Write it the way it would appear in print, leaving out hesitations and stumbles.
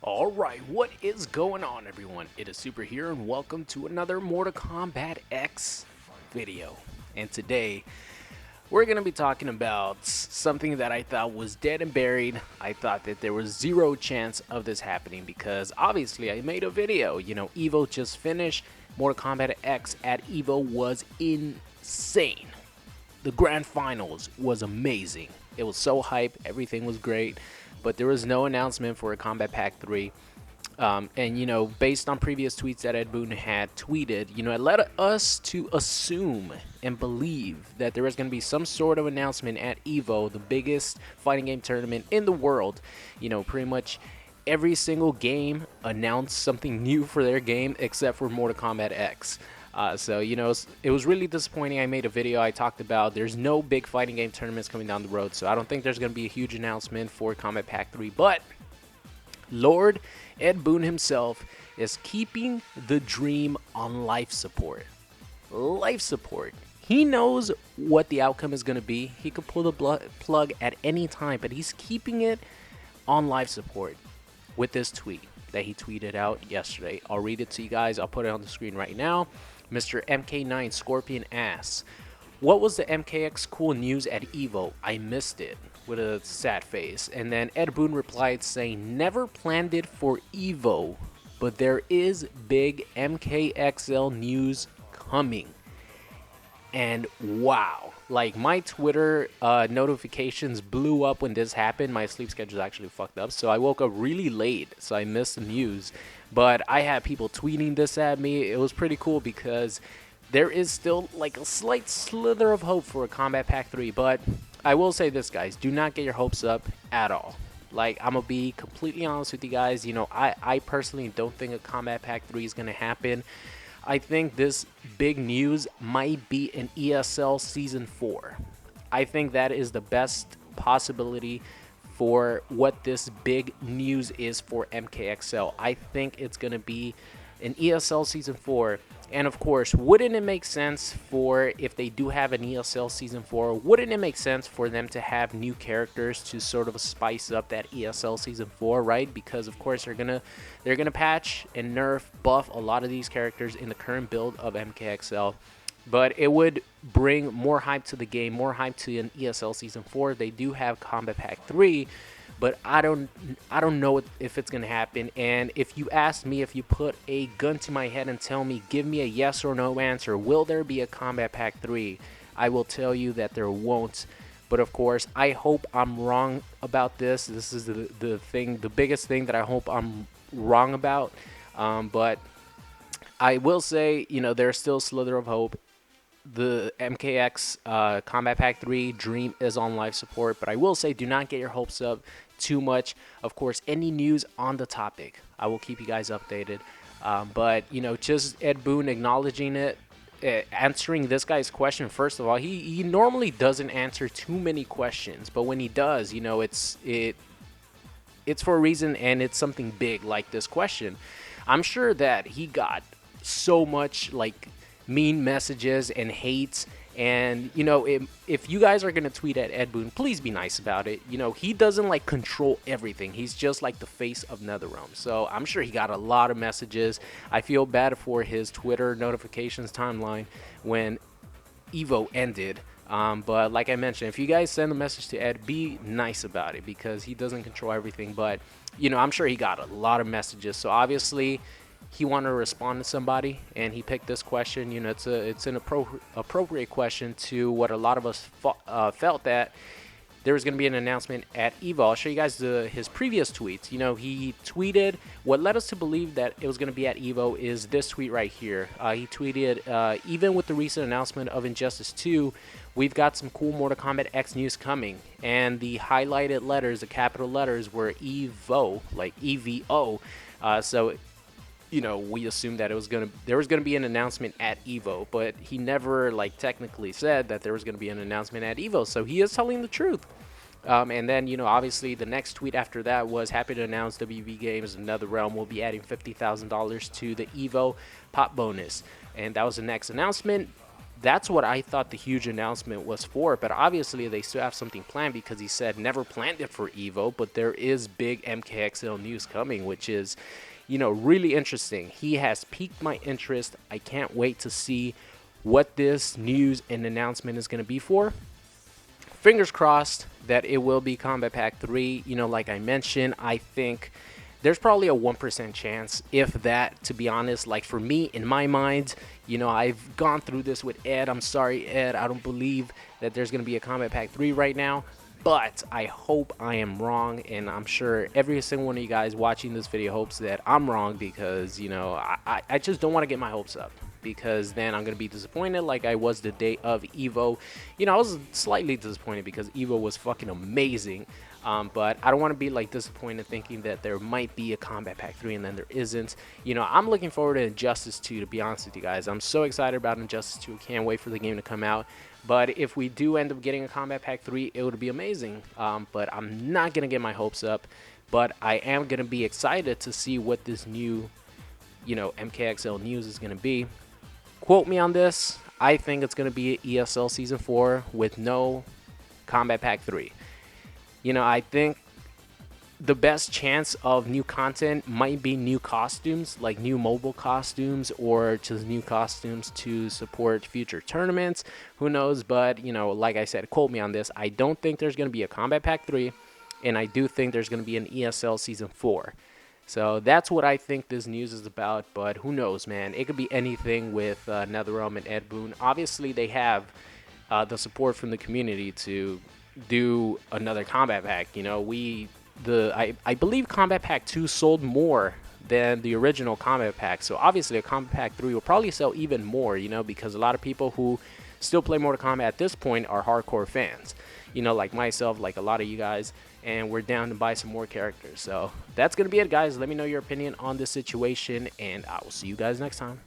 Alright, what is going on, everyone? It is Super here, and welcome to another Mortal Kombat X video. And today, we're going to be talking about something that I thought was dead and buried. I thought that there was zero chance of this happening because obviously I made a video. You know, EVO just finished. Mortal Kombat X at EVO was insane. The grand finals was amazing. It was so hype, everything was great, but there was no announcement for a Combat Pack 3. And you know, based on previous tweets that Ed Boon had tweeted, you know, it led us to assume and believe that there was going to be some sort of announcement at EVO, the biggest fighting game tournament in the world. You know, pretty much every single game announced something new for their game except for Mortal Kombat X. So, you know, it was really disappointing. I made a video. I talked about there's no big fighting game tournaments coming down the road. So I don't think there's going to be a huge announcement for Combat Pack 3. But Lord Ed Boon himself is keeping the dream on life support. Life support. He knows what the outcome is going to be. He could pull the plug at any time, but he's keeping it on life support with this tweet that he tweeted out yesterday. I'll read it to you guys. I'll put it on the screen right now. Mr. MK9 Scorpion asks, what was the MKX cool news at EVO? I missed it, with a sad face. And then Ed Boon replied saying, never planned it for EVO, but there is big MKXL news coming. And wow, like my Twitter notifications blew up when this happened. My sleep schedule is actually fucked up, so I woke up really late, so I missed the news. But I had people tweeting this at me. It was pretty cool because there is still like a slight slither of hope for a Combat Pack 3. But I will say this, guys, do not get your hopes up at all. Like, I'm gonna be completely honest with you guys. You know, I personally don't think a Combat Pack 3 is gonna happen. I think this big news might be an ESL Season 4. I think that is the best possibility for what this big news is for MKXL. I think it's going to be an ESL Season 4. And of course, wouldn't it make sense for, if they do have an ESL Season 4, wouldn't it make sense for them to have new characters to sort of spice up that ESL Season 4, right? Because of course they're gonna patch and nerf, buff a lot of these characters in the current build of MKXL. But it would bring more hype to the game, more hype to an ESL Season 4. They do have Combat Pack 3, but I don't know if it's going to happen. And if you ask me, if you put a gun to my head and tell me, give me a yes or no answer, will there be a Combat Pack 3? I will tell you that there won't. But of course, I hope I'm wrong about this. This is the thing, the biggest thing that I hope I'm wrong about. But I will say, you know, there's still a slither of hope. The MKX Combat Pack 3 dream is on life support, but I will say do not get your hopes up too much. Of course, any news on the topic, I will keep you guys updated. But, you know, just Ed Boon acknowledging it, answering this guy's question. First of all, he normally doesn't answer too many questions, but when he does, you know, it's for a reason, and it's something big like this question. I'm sure that he got so much, like, mean messages and hates, and you know, if you guys are gonna tweet at Ed Boon, please be nice about it. You know, he doesn't like control everything. He's just like the face of NetherRealm, so I'm sure he got a lot of messages. I feel bad for his Twitter notifications timeline when EVO ended. But like I mentioned, if you guys send a message to Ed, be nice about it because he doesn't control everything. But you know, I'm sure he got a lot of messages, so obviously he wanted to respond to somebody, and he picked this question. You know, it's an appropriate question to what a lot of us felt that there was going to be an announcement at EVO. I'll show you guys his previous tweets. You know, he tweeted, what led us to believe that it was going to be at EVO is this tweet right here. He tweeted, even with the recent announcement of Injustice 2, we've got some cool Mortal Kombat X news coming. And the highlighted letters, the capital letters, were EVO, like EVO. So you know, we assumed that there was gonna be an announcement at EVO, but he never like technically said that there was gonna be an announcement at EVO. So he is telling the truth. And then, you know, obviously the next tweet after that was happy to announce WB Games and NetherRealm will be adding $50,000 to the EVO pop bonus, and that was the next announcement. that's what I thought the huge announcement was for. But obviously, they still have something planned because he said never planned it for Evo. But there is big MKXL news coming, which is, really interesting. He has piqued my interest. I can't wait to see what this news and announcement is going to be for. Fingers crossed that it will be Combat Pack 3. Like I mentioned, I think there's probably a 1% chance, if that, to be honest. Like for me, in my mind, I've gone through this with Ed. I'm sorry, Ed. I don't believe that there's going to be a Combat Pack 3 right now. But I hope I am wrong, and I'm sure every single one of you guys watching this video hopes that I'm wrong, because, I just don't want to get my hopes up, because then I'm going to be disappointed like I was the day of Evo. I was slightly disappointed because Evo was fucking amazing. But I don't want to be like disappointed thinking that there might be a Combat Pack 3 and then there isn't. I'm looking forward to Injustice 2, to be honest with you guys. I'm so excited about Injustice 2. Can't wait for the game to come out. But if we do end up getting a Combat Pack 3, it would be amazing. But I'm not going to get my hopes up. But I am going to be excited to see what this new, MKXL news is going to be. Quote me on this. I think it's going to be ESL Season 4 with no Combat Pack 3. I think the best chance of new content might be new costumes, like new mobile costumes, or just new costumes to support future tournaments. Who knows? But, like I said, quote me on this. I don't think there's going to be a Combat Pack 3, and I do think there's going to be an ESL Season 4. So that's what I think this news is about, but who knows, man? It could be anything with NetherRealm and Ed Boon. Obviously, they have the support from the community to do another Combat Pack. I believe Combat Pack 2 sold more than the original Combat Pack, so obviously a Combat Pack 3 will probably sell even more, because a lot of people who still play Mortal Kombat at this point are hardcore fans, like myself, like a lot of you guys, and we're down to buy some more characters. So that's gonna be it, guys. Let me know your opinion on this situation, and I will see you guys next time.